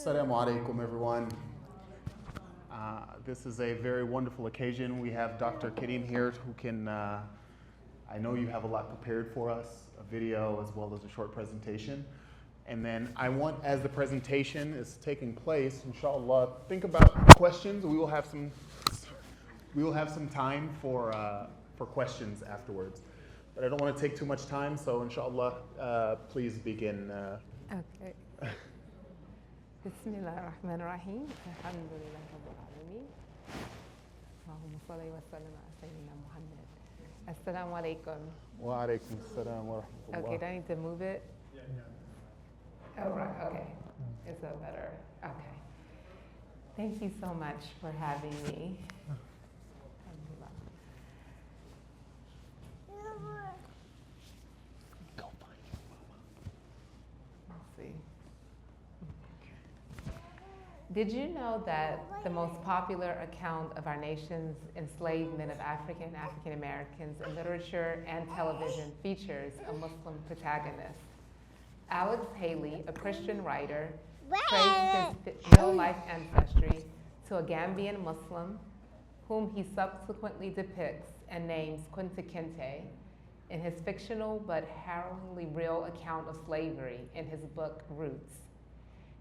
Assalamu alaikum, everyone. This is a very wonderful occasion. We have Dr. Karim here who can, I know you have a lot prepared for us, a video as well as a short presentation. And then I want, as the presentation is taking place, inshallah, think about questions. We will have some time for questions afterwards. But I don't want to take too much time, so inshallah, please begin. Okay. Bismillah ar-Rahman ar-Rahim. Alhamdulillah Rabbil Alameen. Allahumma salli wa sallim ala Sayyidina Muhammad. Assalamu alaikum. Wa alaikum assalam wa rahmatullah. Okay, do I need to move it? Yeah. Oh, right, okay. Is that better? Okay. Thank you so much for having me. Alhamdulillah. Go find your mama. Let's see. Did you know that the most popular account of our nation's enslavement of African and African Americans in literature and television features a Muslim protagonist? Alex Haley, a Christian writer, traced his real-life ancestry to a Gambian Muslim whom he subsequently depicts and names Kunta Kinte in his fictional but harrowingly real account of slavery in his book, Roots.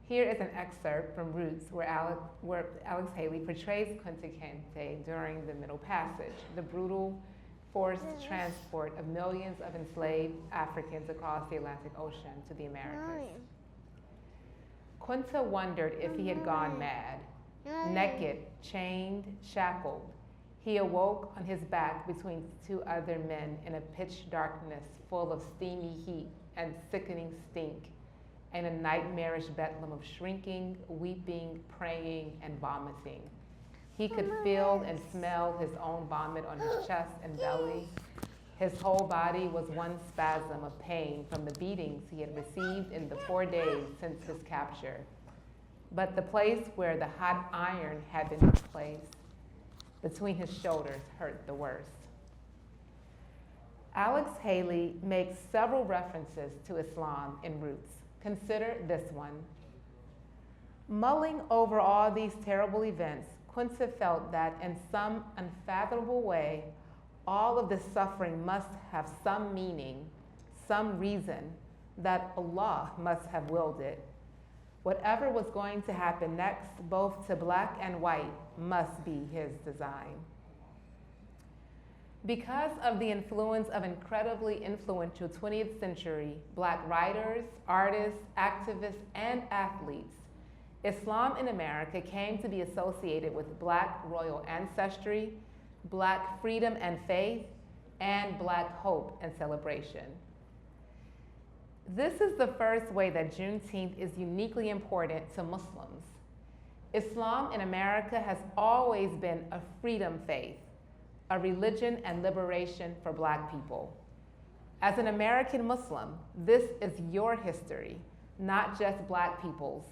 Here is an excerpt from Roots where Alex Haley portrays Kunta Kinte during the Middle Passage, the brutal, forced transport of millions of enslaved Africans across the Atlantic Ocean to the Americas. Kunta wondered if he had gone mad. Naked, chained, shackled, he awoke on his back between two other men in a pitch darkness full of steamy heat and sickening stink, and a nightmarish bedlam of shrinking, weeping, praying, and vomiting. He could feel and smell his own vomit on his chest and belly. His whole body was one spasm of pain from the beatings he had received in the 4 days since his capture. But the place where the hot iron had been placed between his shoulders hurt the worst. Alex Haley makes several references to Islam in Roots. Consider this one. Mulling over all these terrible events, Kunta felt that in some unfathomable way, all of this suffering must have some meaning, some reason, that Allah must have willed it. Whatever was going to happen next, both to black and white, must be his design. Because of the influence of incredibly influential 20th century black writers, artists, activists, and athletes, Islam in America came to be associated with black royal ancestry, black freedom and faith, and black hope and celebration. This is the first way that Juneteenth is uniquely important to Muslims. Islam in America has always been a freedom faith, a religion and liberation for black people. As an American Muslim, this is your history, not just black people's.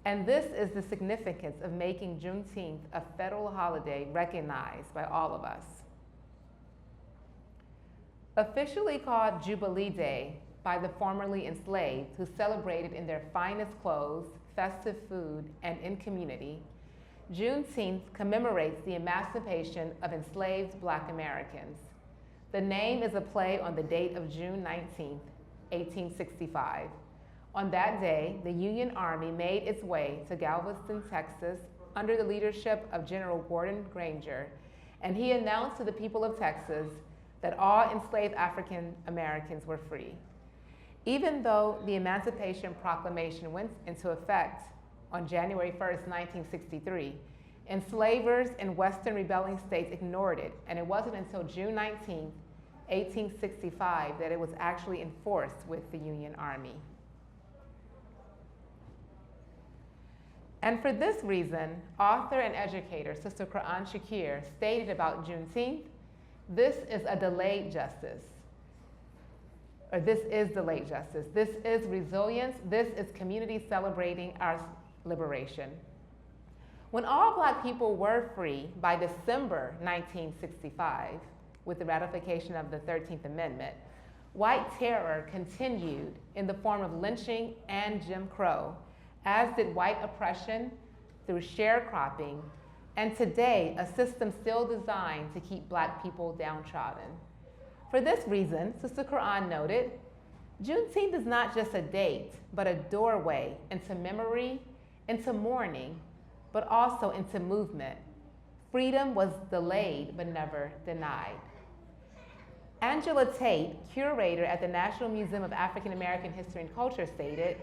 And this is the significance of making Juneteenth a federal holiday recognized by all of us. Officially called Jubilee Day by the formerly enslaved who celebrated in their finest clothes, festive food, and in community, Juneteenth commemorates the emancipation of enslaved black Americans. The name is a play on the date of June 19, 1865. On that day, the Union Army made its way to Galveston, Texas, under the leadership of General Gordon Granger, and he announced to the people of Texas that all enslaved African Americans were free. Even though the Emancipation Proclamation went into effect on January 1st, 1963, enslavers in Western rebelling states ignored it, and it wasn't until June 19, 1865, that it was actually enforced with the Union Army. And for this reason, author and educator Sister Quran Shakir stated about Juneteenth, this is a delayed justice. Or this is delayed justice. This is resilience. This is community celebrating our liberation. When all black people were free by December 1965, with the ratification of the 13th Amendment, white terror continued in the form of lynching and Jim Crow, as did white oppression through sharecropping, and today, a system still designed to keep Black people downtrodden. For this reason, Sister Quran noted, Juneteenth is not just a date, but a doorway into memory, into mourning, but also into movement. Freedom was delayed, but never denied. Angela Tate, curator at the National Museum of African American History and Culture, stated,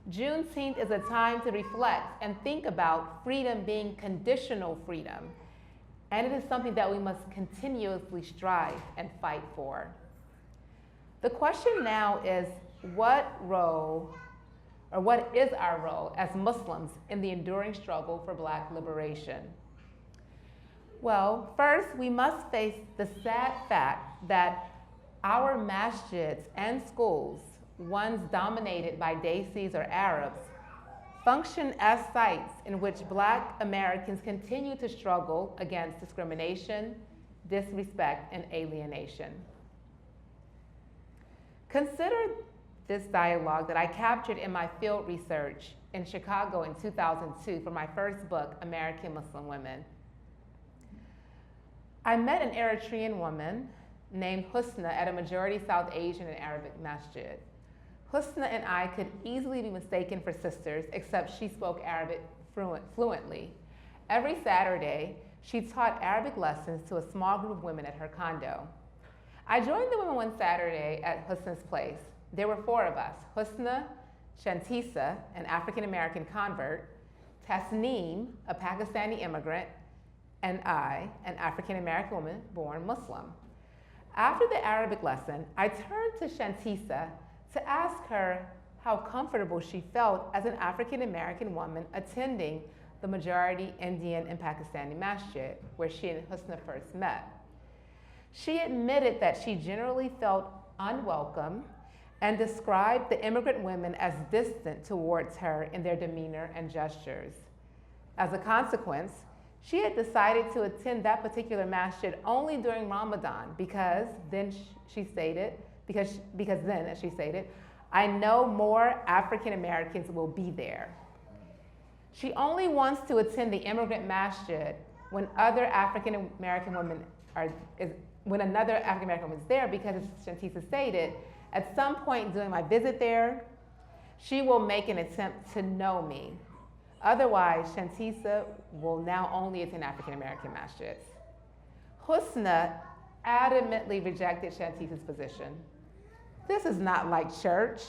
Juneteenth is a time to reflect and think about freedom being conditional freedom, and it is something that we must continuously strive and fight for. The question now is, what is our role as Muslims in the enduring struggle for Black liberation? Well, first, we must face the sad fact that our masjids and schools, ones dominated by Desis or Arabs, function as sites in which Black Americans continue to struggle against discrimination, disrespect, and alienation. Consider this dialogue that I captured in my field research in Chicago in 2002 for my first book, American Muslim Women. I met an Eritrean woman named Husna at a majority South Asian and Arabic masjid. Husna and I could easily be mistaken for sisters, except she spoke Arabic fluently. Every Saturday, she taught Arabic lessons to a small group of women at her condo. I joined the women one Saturday at Husna's place. There were 4 of us: Husna, Shantisa, an African-American convert, Tasneem, a Pakistani immigrant, and I, an African-American woman born Muslim. After the Arabic lesson, I turned to Shantisa to ask her how comfortable she felt as an African-American woman attending the majority Indian and Pakistani masjid, where she and Husna first met. She admitted that she generally felt unwelcome and described the immigrant women as distant towards her in their demeanor and gestures. As a consequence, she had decided to attend that particular masjid only during Ramadan because then, she stated, as she stated, I know more African Americans will be there. She only wants to attend the immigrant masjid when other African American women when another African American woman is there, because as Shantisa stated, at some point during my visit there, she will make an attempt to know me. Otherwise, Shantisa will now only attend African American masjids. Husna adamantly rejected Shantisa's position. This is not like church.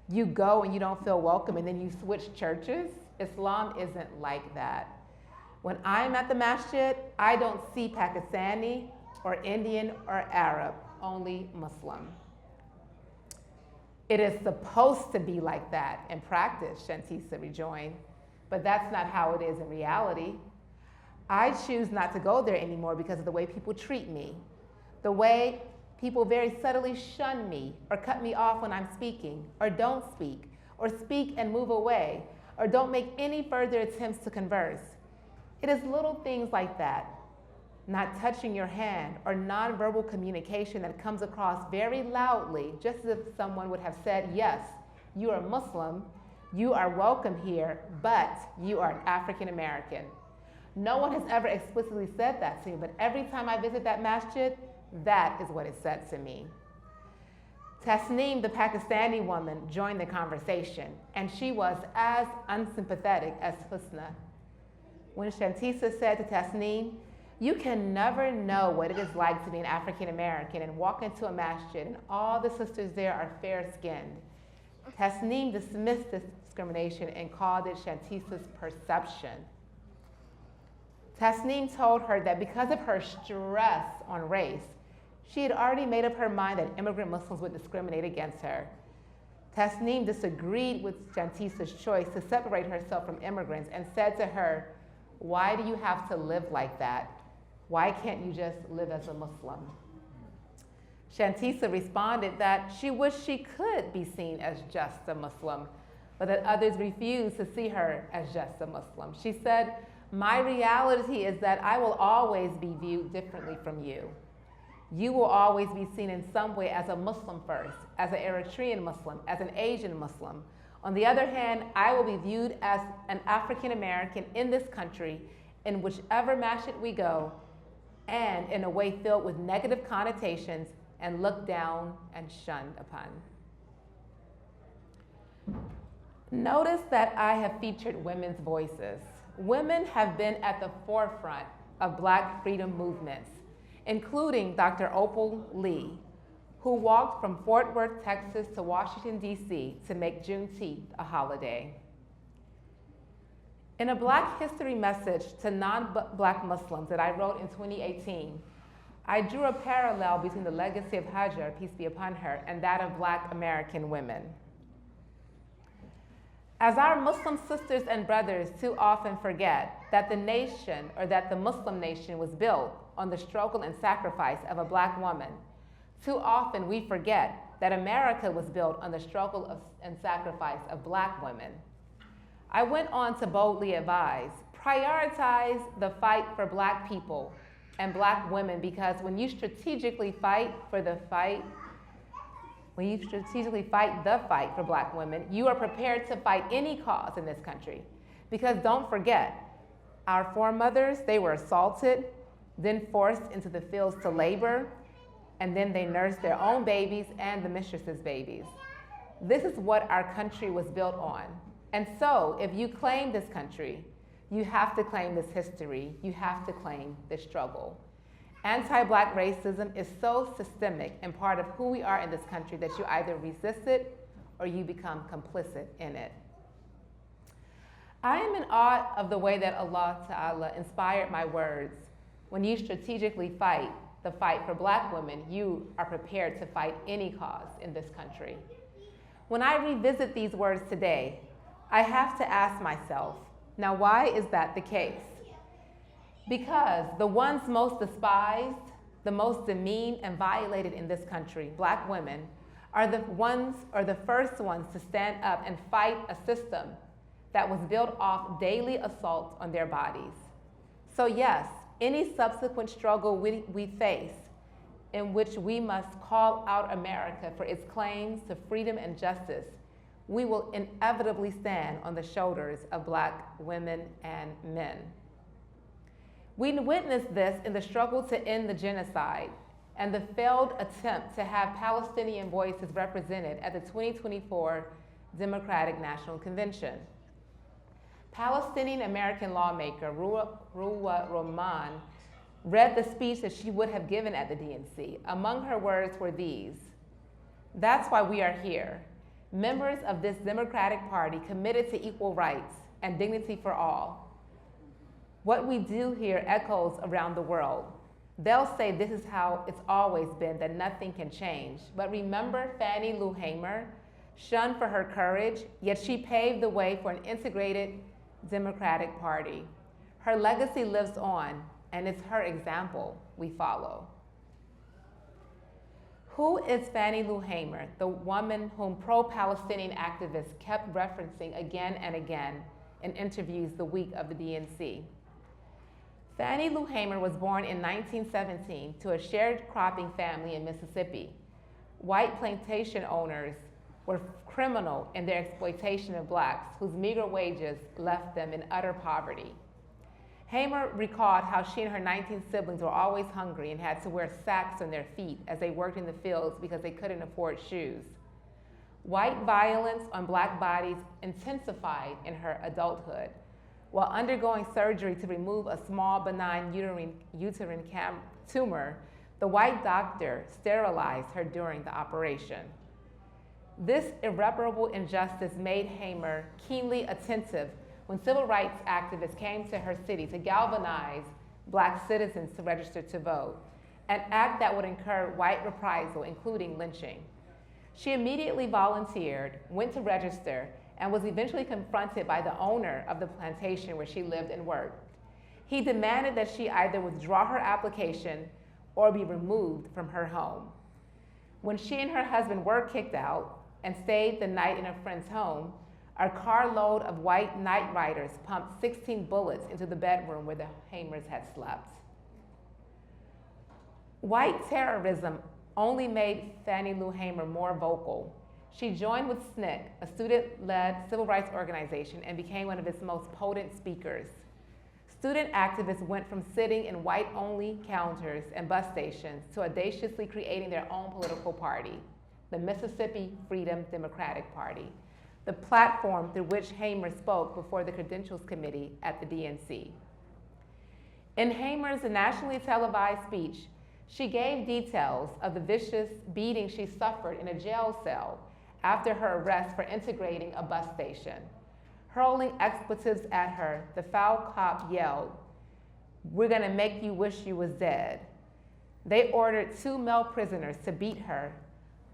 You go and you don't feel welcome and then you switch churches. Islam isn't like that. When I'm at the masjid, I don't see Pakistani or Indian or Arab, only Muslim. It is supposed to be like that in practice, Shantisa rejoined, but that's not how it is in reality. I choose not to go there anymore because of the way people treat me, the way people very subtly shun me or cut me off when I'm speaking, or don't speak, or speak and move away, or don't make any further attempts to converse. It is little things like that, not touching your hand, or nonverbal communication that comes across very loudly, just as if someone would have said, yes, you are Muslim, you are welcome here, but you are an African American. No one has ever explicitly said that to me, but every time I visit that masjid, that is what is said to me. Tasneem, the Pakistani woman, joined the conversation, and she was as unsympathetic as Husna. When Shantisa said to Tasneem, you can never know what it is like to be an African American and walk into a masjid and all the sisters there are fair-skinned, Tasneem dismissed this discrimination and called it Shantisa's perception. Tasneem told her that because of her stress on race, she had already made up her mind that immigrant Muslims would discriminate against her. Tasneem disagreed with Shantisa's choice to separate herself from immigrants and said to her, why do you have to live like that? Why can't you just live as a Muslim? Shantisa responded that she wished she could be seen as just a Muslim, but that others refused to see her as just a Muslim. She said, my reality is that I will always be viewed differently from you. You will always be seen in some way as a Muslim first, as an Eritrean Muslim, as an Asian Muslim, On the other hand, I will be viewed as an African American in this country in whichever masjid we go, and in a way filled with negative connotations and looked down and shunned upon. Notice that I have featured women's voices. Women have been at the forefront of Black freedom movements, including Dr. Opal Lee, who walked from Fort Worth, Texas to Washington, D.C. to make Juneteenth a holiday. In a Black history message to non-Black Muslims that I wrote in 2018, I drew a parallel between the legacy of Hajar, peace be upon her, and that of Black American women. As our Muslim sisters and brothers too often forget that the nation, or that the Muslim nation, was built on the struggle and sacrifice of a Black woman, too often we forget that America was built on the struggle and sacrifice of Black women. I went on to boldly advise, prioritize the fight for Black people and Black women, because when you strategically fight the fight for Black women, you are prepared to fight any cause in this country. Because don't forget, our foremothers, they were assaulted, then forced into the fields to labor, and then they nursed their own babies and the mistress's babies. This is what our country was built on. And so, if you claim this country, you have to claim this history, you have to claim this struggle. Anti-Black racism is so systemic and part of who we are in this country that you either resist it or you become complicit in it. I am in awe of the way that Allah Ta'ala inspired my words. When you strategically fight the fight for Black women, you are prepared to fight any cause in this country. When I revisit these words today, I have to ask myself, now why is that the case? Because the ones most despised, the most demeaned and violated in this country, Black women, are the ones, or the first ones, to stand up and fight a system that was built off daily assaults on their bodies. So yes, any subsequent struggle we face, in which we must call out America for its claims to freedom and justice, we will inevitably stand on the shoulders of Black women and men. We witnessed this in the struggle to end the genocide and the failed attempt to have Palestinian voices represented at the 2024 Democratic National Convention. Palestinian American lawmaker Ruwa Roman read the speech that she would have given at the DNC. Among her words were these: "That's why we are here, members of this Democratic Party committed to equal rights and dignity for all. What we do here echoes around the world. They'll say this is how it's always been, that nothing can change. But remember Fannie Lou Hamer, shunned for her courage, yet she paved the way for an integrated Democratic Party. Her legacy lives on, and it's her example we follow." Who is Fannie Lou Hamer, the woman whom pro-Palestinian activists kept referencing again and again in interviews the week of the DNC? Fannie Lou Hamer was born in 1917 to a sharecropping family in Mississippi. White plantation owners were criminal in their exploitation of Blacks, whose meager wages left them in utter poverty. Hamer recalled how she and her 19 siblings were always hungry and had to wear sacks on their feet as they worked in the fields because they couldn't afford shoes. White violence on Black bodies intensified in her adulthood. While undergoing surgery to remove a small benign uterine tumor, the white doctor sterilized her during the operation. This irreparable injustice made Hamer keenly attentive when civil rights activists came to her city to galvanize Black citizens to register to vote, an act that would incur white reprisal, including lynching. She immediately volunteered, went to register, and was eventually confronted by the owner of the plantation where she lived and worked. He demanded that she either withdraw her application or be removed from her home. When she and her husband were kicked out and stayed the night in a friend's home, a carload of white night riders pumped 16 bullets into the bedroom where the Hamers had slept. White terrorism only made Fannie Lou Hamer more vocal. She joined with SNCC, a student-led civil rights organization, and became one of its most potent speakers. Student activists went from sitting in white-only counters and bus stations to audaciously creating their own political party, the Mississippi Freedom Democratic Party, the platform through which Hamer spoke before the Credentials Committee at the DNC. In Hamer's nationally televised speech, she gave details of the vicious beating she suffered in a jail cell after her arrest for integrating a bus station. Hurling expletives at her, the foul cop yelled, "We're gonna make you wish you was dead." They ordered 2 male prisoners to beat her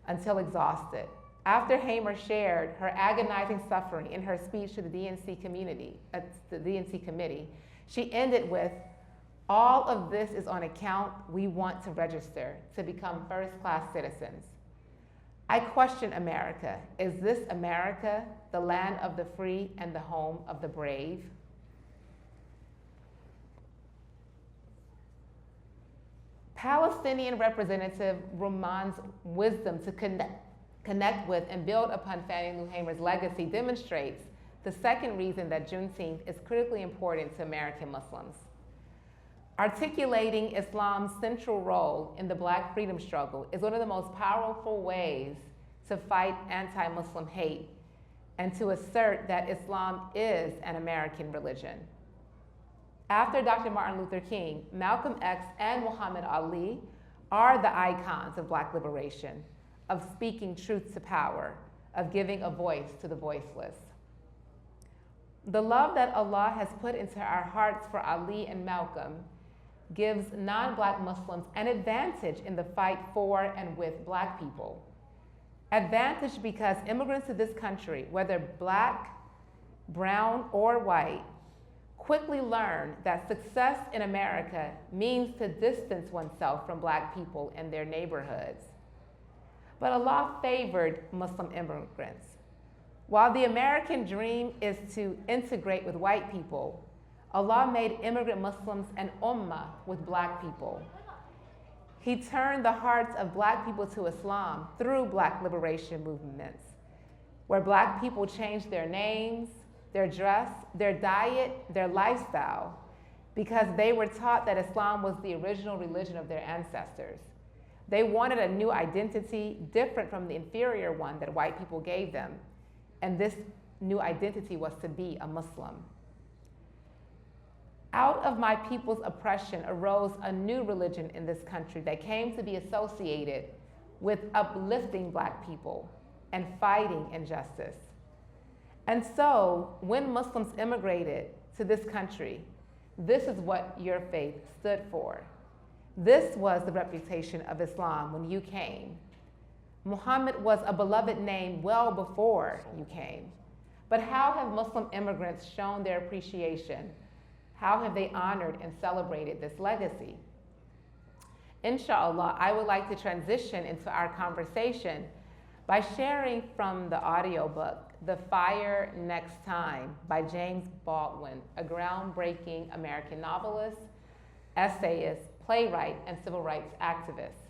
until exhausted. After Hamer shared her agonizing suffering in her speech to the DNC committee, she ended with, "All of this is on account we want to register to become first-class citizens. I question America. Is this America, the land of the free and the home of the brave?" Palestinian Representative Roman's wisdom to connect with and build upon Fannie Lou Hamer's legacy demonstrates the second reason that Juneteenth is critically important to American Muslims. Articulating Islam's central role in the Black freedom struggle is one of the most powerful ways to fight anti-Muslim hate and to assert that Islam is an American religion. After Dr. Martin Luther King, Malcolm X and Muhammad Ali are the icons of Black liberation, of speaking truth to power, of giving a voice to the voiceless. The love that Allah has put into our hearts for Ali and Malcolm gives non-Black Muslims an advantage in the fight for and with Black people. Advantage because immigrants to this country, whether Black, brown, or white, quickly learn that success in America means to distance oneself from Black people and their neighborhoods. But Allah favored Muslim immigrants. While the American dream is to integrate with white people, Allah made immigrant Muslims an ummah with Black people. He turned the hearts of Black people to Islam through Black liberation movements, where Black people changed their names, their dress, their diet, their lifestyle, because they were taught that Islam was the original religion of their ancestors. They wanted a new identity different from the inferior one that white people gave them, and this new identity was to be a Muslim. Out of my people's oppression arose a new religion in this country that came to be associated with uplifting Black people and fighting injustice. And so, when Muslims immigrated to this country, this is what your faith stood for. This was the reputation of Islam when you came. Muhammad was a beloved name well before you came. But how have Muslim immigrants shown their appreciation? How have they honored and celebrated this legacy? Inshallah, I would like to transition into our conversation by sharing from the audiobook, The Fire Next Time by James Baldwin, a groundbreaking American novelist, essayist, playwright, and civil rights activist.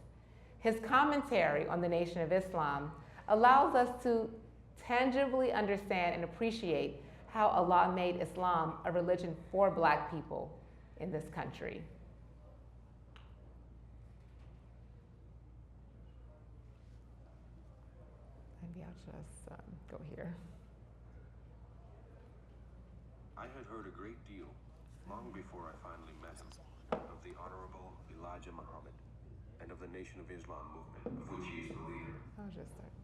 His commentary on the Nation of Islam allows us to tangibly understand and appreciate how Allah made Islam a religion for Black people in this country. Maybe I'll just go here. I had heard a great deal, long before I finally met him, of the Honorable Elijah Muhammad and of the Nation of Islam movement, of which he is the leader. I'll just start.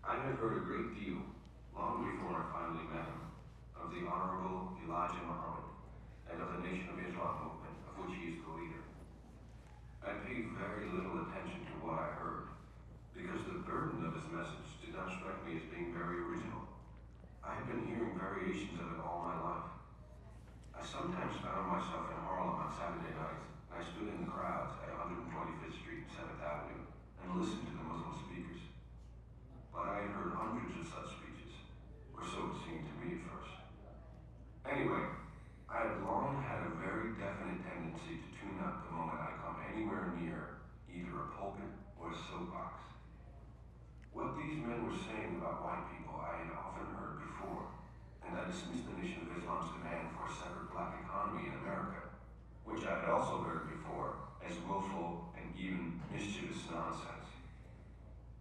I had heard a great deal, long before I finally met him, of the Honorable Elijah Muhammad and of the Nation of Islam movement, of which he is the leader. I paid very little attention to what I heard, because the burden of his message did not strike me as being very original. I had been hearing variations of it all my life. I sometimes found myself in Harlem on Saturday nights, and I stood in the crowds at 125th Street and 7th Avenue and listened to the Muslim speakers. But I had heard hundreds of such speeches, or so it seemed to me at first. Anyway, I had long had a very definite tendency to tune out the moment I come anywhere near either a pulpit or a soapbox. What the these men were saying about white people I had often heard before, and I dismissed the Nation of Islam's demand for a separate black economy in America, which I had also heard before as willful and even mischievous nonsense.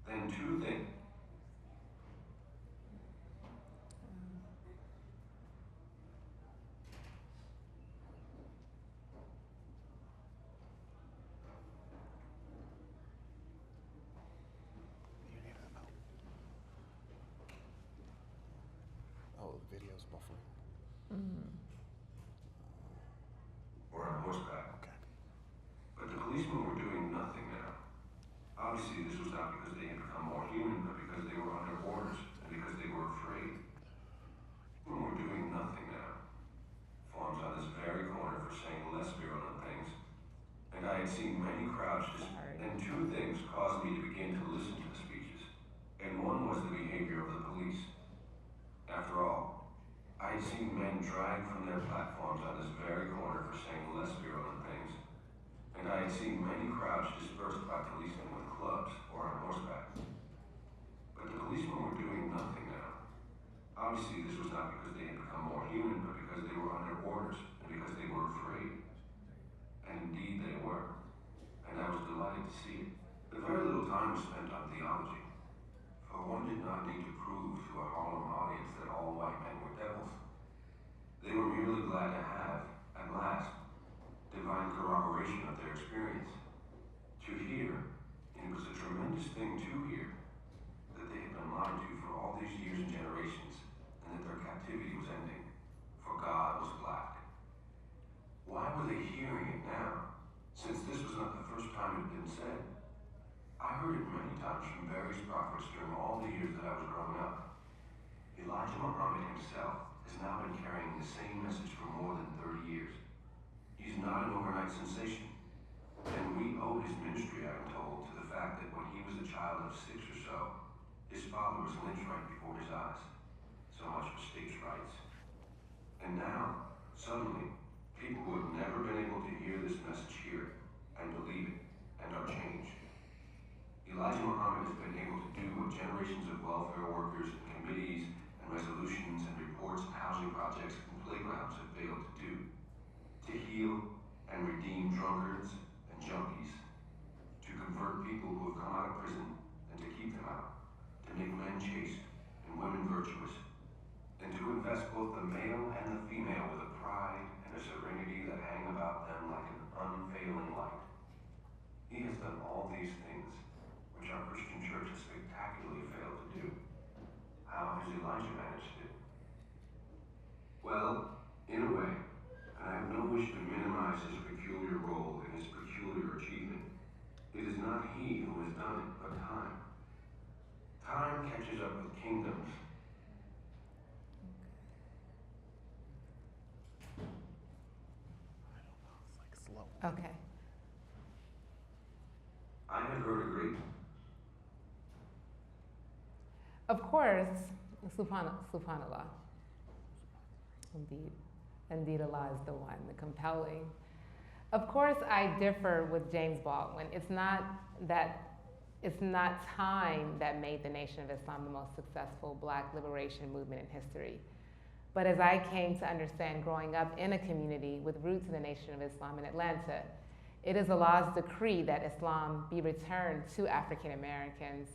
Then two things. You need to know. Oh, the video's buffering. Were on horseback. Okay. But the policemen were doing nothing now. Obviously, this was not because they had become more human, but because they were under orders and because they were afraid. When we're doing nothing now, forms on this very corner for saying less virulent things, and I had seen many crowds and two things caused me to begin to listen to the speeches, and one was the behavior of the police. After all, I had seen men dragged from their platforms on this very corner for saying less virulent things, and I had seen many crowds dispersed by policemen with clubs or on horseback. But the policemen were doing nothing now. Obviously, this was not because they had become more human, but because they were under orders and because they were afraid. And indeed they were. And I was delighted to see it. But very little time was spent on theology. For one did not need to prove to a Harlem audience that all white men were devils. They were merely glad to have, at last, divine corroboration of their experience. To hear, and it was a tremendous thing to hear, that they had been lied to for all these years and generations, and that their captivity was ending, for God was black. Why were they hearing it now, since this was not the first time it had been said? I heard it many times from various prophets during all the years that I was growing up. Elijah Muhammad himself has now been carrying the same message for more than 30 years. He's not an overnight sensation. And we owe his ministry, I am told, to the fact that when he was a child of 6 or so, his father was lynched right before his eyes. So much for states' rights. And now, suddenly, people who have never been able to hear this message hear it, and believe it, and are changed. Elijah Muhammad has been able to do what generations of welfare workers and committees and resolutions and reports and housing projects and playgrounds have failed to do. To heal and redeem drunkards and junkies, to convert people who have come out of prison and to keep them out, to make men chaste and women virtuous, and to invest both the male and the female with a pride and a serenity that hang about them like an unfailing light. He has done all these things, which our Christian church has spectacularly failed to do. How has Elijah managed it? Well, in a way, and I have no wish to minimize his peculiar role and his peculiar achievement. It is not he who has done it, but time. Time catches up with kingdoms. It's like slow. Okay. I have heard a great. Of course, subhanallah. Indeed, Allah is the one, the compelling. Of course, I differ with James Baldwin. It's not time that made the Nation of Islam the most successful black liberation movement in history. But as I came to understand growing up in a community with roots in the Nation of Islam in Atlanta, it is Allah's decree that Islam be returned to African Americans,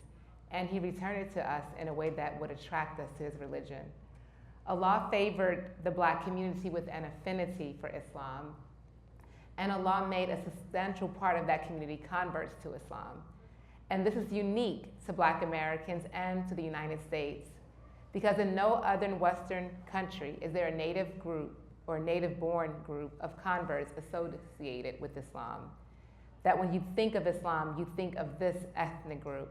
and He returned it to us in a way that would attract us to His religion. Allah favored the black community with an affinity for Islam, and Allah made a substantial part of that community converts to Islam. And this is unique to black Americans and to the United States, because in no other Western country is there a native group or native-born group of converts associated with Islam. That when you think of Islam, you think of this ethnic group.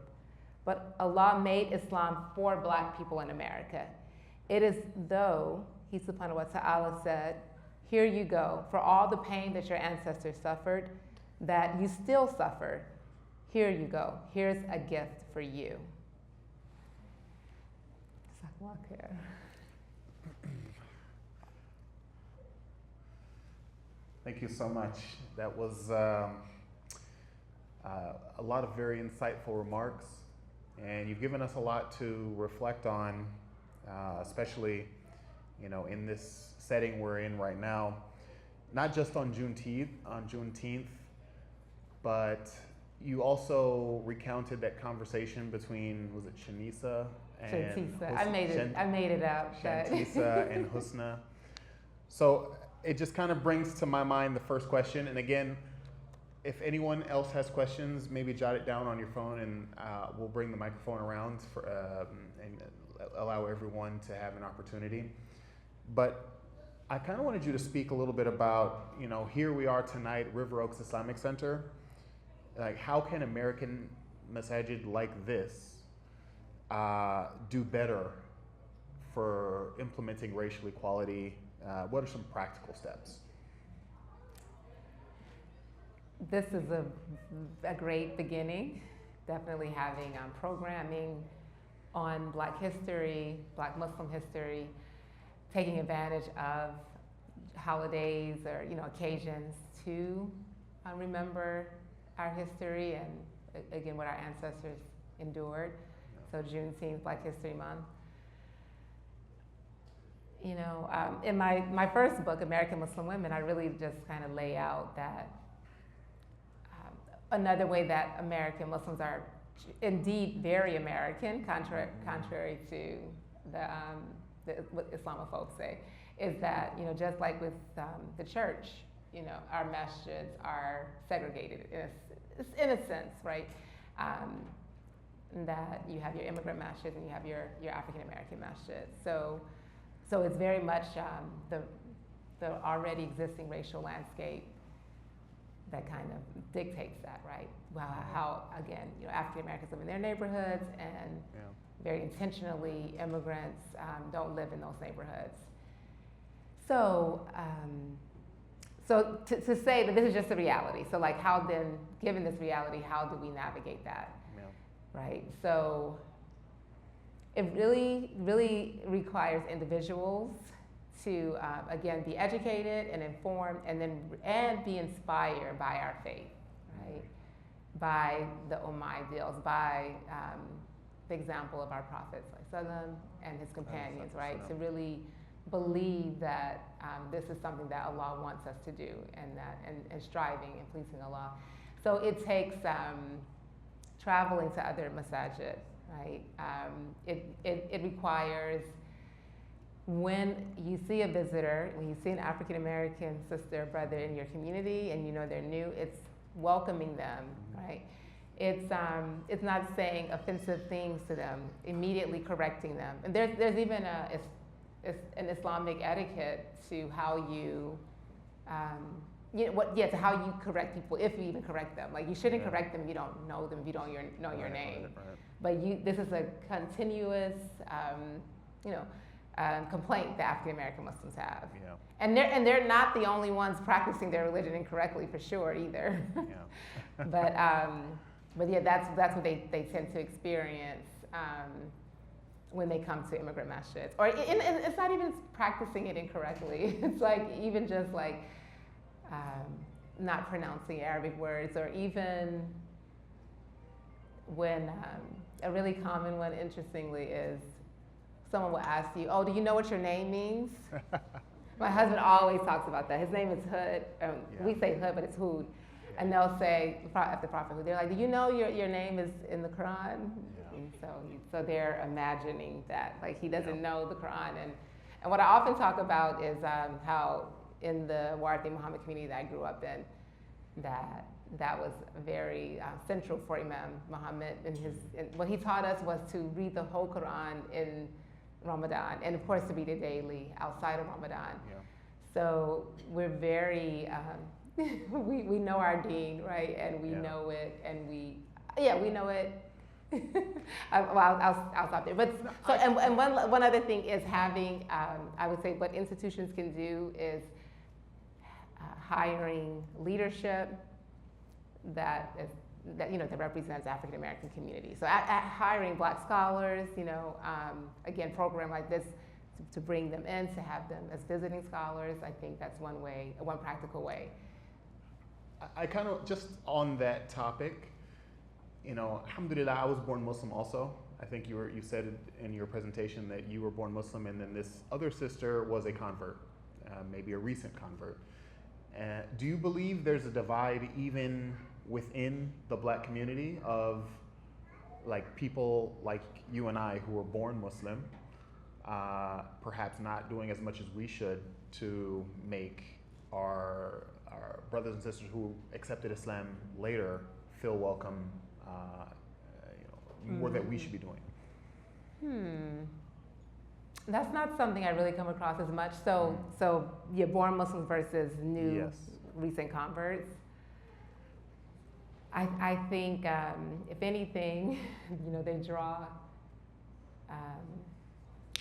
But Allah made Islam for black people in America. It is though, He subhanahu wa ta'ala said, here you go, for all the pain that your ancestors suffered, that you still suffer, here you go, here's a gift for you. Thank you so much. That was a lot of very insightful remarks, and you've given us a lot to reflect on, especially, in this setting we're in right now. Not just on Juneteenth, but you also recounted that conversation between, was it Shanisa and Shantisa. I made it up. Shantisa and Husna. So it just kind of brings to my mind the first question. And again, if anyone else has questions, maybe jot it down on your phone, and we'll bring the microphone around and allow everyone to have an opportunity. But I kind of wanted you to speak a little bit about, here we are tonight, River Oaks Islamic Center. Like, how can American masajid like this do better for implementing racial equality? What are some practical steps? This is a great beginning. Definitely having programming on Black history, Black Muslim history, taking advantage of holidays or occasions to remember our history and again what our ancestors endured. So Juneteenth, Black History Month. In my first book, American Muslim Women, I really just kind of lay out that another way that American Muslims are indeed very American, contrary to what Islamophobes say, is that just like with the church, our masjids are segregated in a sense, right? That you have your immigrant masjids and you have your African American masjids. So it's very much the already existing racial landscape that kind of dictates that, right? Well, how again, African Americans live in their neighborhoods, and very intentionally immigrants don't live in those neighborhoods. So, to say that this is just the reality. So, like, how then, given this reality, how do we navigate that? Yeah. Right. So, it really, really requires individuals to again be educated and informed, and be inspired by our faith, right? By the Ummah ideals, by the example of our Prophet ﷺ and his companions, right? To really believe that this is something that Allah wants us to do, and striving and pleasing Allah. So it takes traveling to other masajid, right? It requires, when you see a visitor, when you see an African American sister or brother in your community and they're new, it's welcoming them, right? It's not saying offensive things to them, immediately correcting them. And there's even an Islamic etiquette to how you, to how you correct people, if you even correct them. Like, you shouldn't correct them if you don't know them, if you don't know your name. Right. But this is a continuous, complaint that African American Muslims have. Yeah. And they're not the only ones practicing their religion incorrectly, for sure, either. Yeah. But yeah, that's what they tend to experience when they come to immigrant masjids. Or it's not even practicing it incorrectly. It's like even just like not pronouncing Arabic words, or even when a really common one, interestingly, is someone will ask you, "Oh, do you know what your name means?" My husband always talks about that. His name is Hood. We say Hood, but it's Hood. And they'll say, after Prophet Hood, they're like, "Do you know your name is in the Quran?" Yeah. And so they're imagining that, like, he doesn't know the Quran. And what I often talk about is how in the Wardi Muhammad community that I grew up in, that was very central for Imam Muhammad. And what he taught us was to read the whole Quran in Ramadan, and of course to read it daily outside of Ramadan. Yeah. So we're very, we know our deen, right? And we know it, and we know it. I'll stop there. But so, and one other thing is having, I would say what institutions can do is hiring leadership that represents African American community. So hiring Black scholars, again, program like this to bring them in, to have them as visiting scholars. I think that's one practical way. I kind of, just on that topic, you know, alhamdulillah, I was born Muslim also. I think you said in your presentation that you were born Muslim, and then this other sister was a convert, maybe a recent convert. Do you believe there's a divide even within the black community of like people like you and I who were born Muslim, perhaps not doing as much as we should to make our brothers and sisters who accepted Islam later feel welcome, more that we should be doing? That's not something I really come across as much. So you're born Muslims versus new recent converts. I think if anything, they draw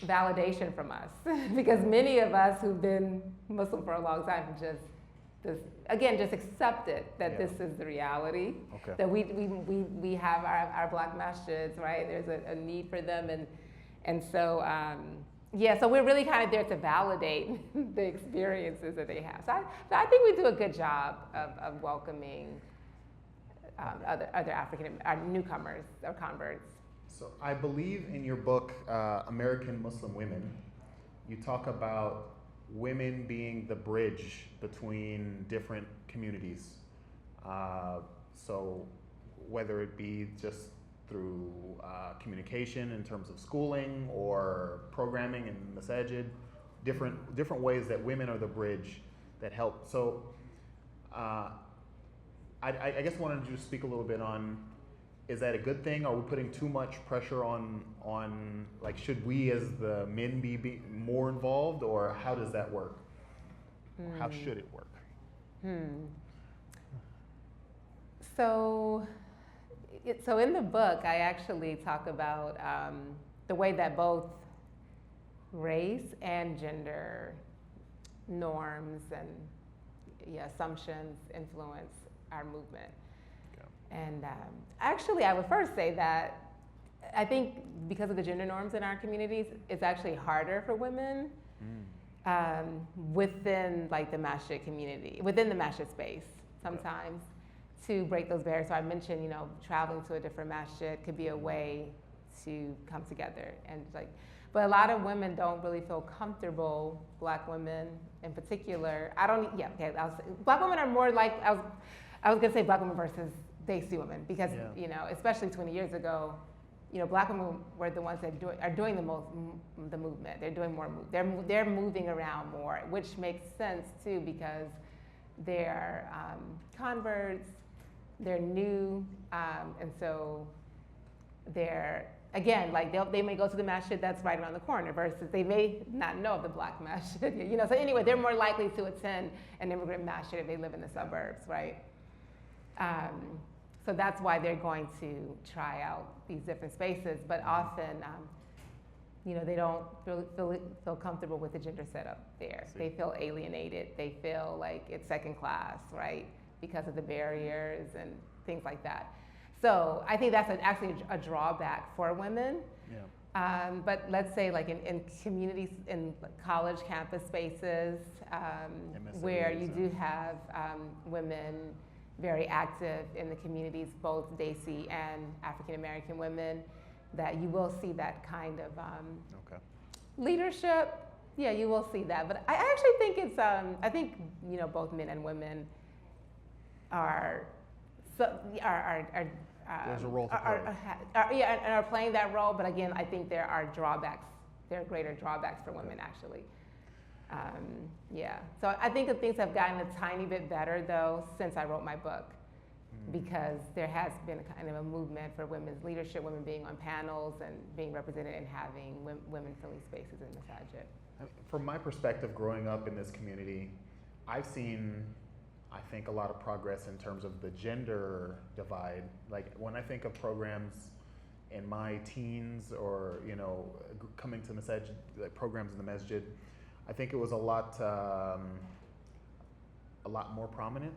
validation from us because many of us who've been Muslim for a long time just accepted that this is the reality. Okay. That we have our black masjids, right? There's a need for them, and so so we're really kind of there to validate the experiences that they have. So I think we do a good job of welcoming other newcomers or converts. So I believe in your book, American Muslim Women, you talk about women being the bridge between different communities. So whether it be just through communication in terms of schooling or programming in masajid, different ways that women are the bridge that help. So I guess wanted to just speak a little bit on, is that a good thing? Are we putting too much pressure on like, should we as the men be more involved, or how does that work? Or how should it work? So in the book, I actually talk about the way that both race and gender norms and assumptions influence our movement. And actually, I would first say that I think because of the gender norms in our communities, it's actually harder for women within like the masjid community, within the masjid space sometimes, to break those barriers. So I mentioned, traveling to a different masjid could be a way to come together. And but a lot of women don't really feel comfortable, black women in particular. Black women are more like, I was gonna say black women versus Desi women, because especially 20 years ago, black women were the ones that are doing the movement. They're doing more they're moving around more, which makes sense too, because they're converts, they're new, and so they're they may go to the masjid that's right around the corner versus they may not know of the black masjid. So anyway, they're more likely to attend an immigrant masjid if they live in the suburbs, right? So that's why they're going to try out these different spaces, but often, they don't feel comfortable with the gender setup there. They feel alienated. They feel like it's second class, right? Because of the barriers and things like that. So I think that's actually a drawback for women. Yeah. But let's say like in communities, in college campus spaces, where you do have women very active in the communities, both Desi and African American women, that you will see that kind of leadership. Yeah, you will see that. But I actually think it's, I think, both men and women are there's a role to play. And are playing that role. But again, I think there are drawbacks. There are greater drawbacks for women, actually. So I think that things have gotten a tiny bit better, though, since I wrote my book, because there has been a kind of a movement for women's leadership, women being on panels and being represented and having women-friendly spaces in masajid. From my perspective, growing up in this community, I've seen, I think, a lot of progress in terms of the gender divide. Like when I think of programs in my teens, or coming to masajid, like programs in the masjid, I think it was a lot more prominent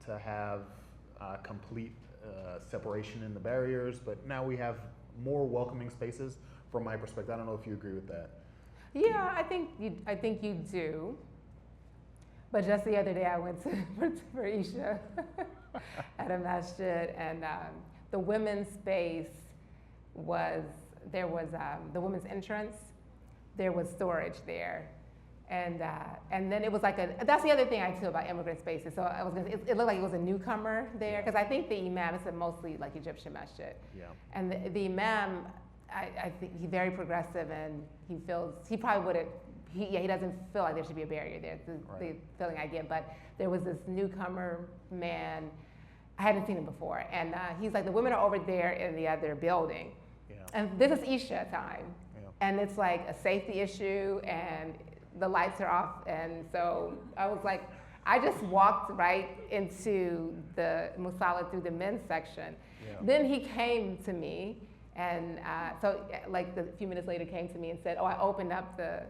to have complete separation in the barriers. But now we have more welcoming spaces. From my perspective, I don't know if you agree with that. Yeah, I think you do. But just the other day, I went for Isha at a masjid, and the women's space there was the women's entrance, there was storage there. And then it was like that's the other thing I too about immigrant spaces. So I was gonna, it looked like it was a newcomer there, because I think the imam, it's a mostly like Egyptian masjid. Yeah. And the imam, I think he's very progressive, and he probably wouldn't, he doesn't feel like there should be a barrier there, the feeling I get. But there was this newcomer man, I hadn't seen him before, and he's like, the women are over there in the other building. Yeah. And this is Isha time. Yeah. And it's like a safety issue, and the lights are off. And so I was like, I just walked right into the Musala through the men's section. Yeah. Then he came to me, and so like a few minutes later came to me and said, oh, I opened up the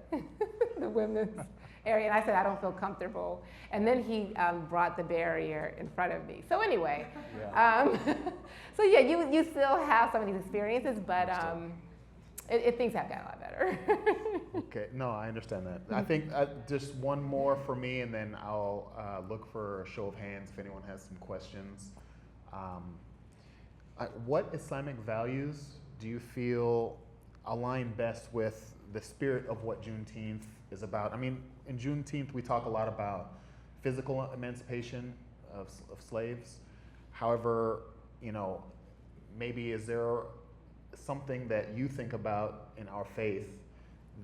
the women's area. And I said, I don't feel comfortable. And then he brought the barrier in front of me. So anyway, so yeah, you still have some of these experiences, but things have gotten a lot better. Okay, no, I understand that. I think just one more for me, and then I'll look for a show of hands if anyone has some questions. What Islamic values do you feel align best with the spirit of what Juneteenth is about? I mean, in Juneteenth, we talk a lot about physical emancipation of slaves. However, maybe is there something that you think about in our faith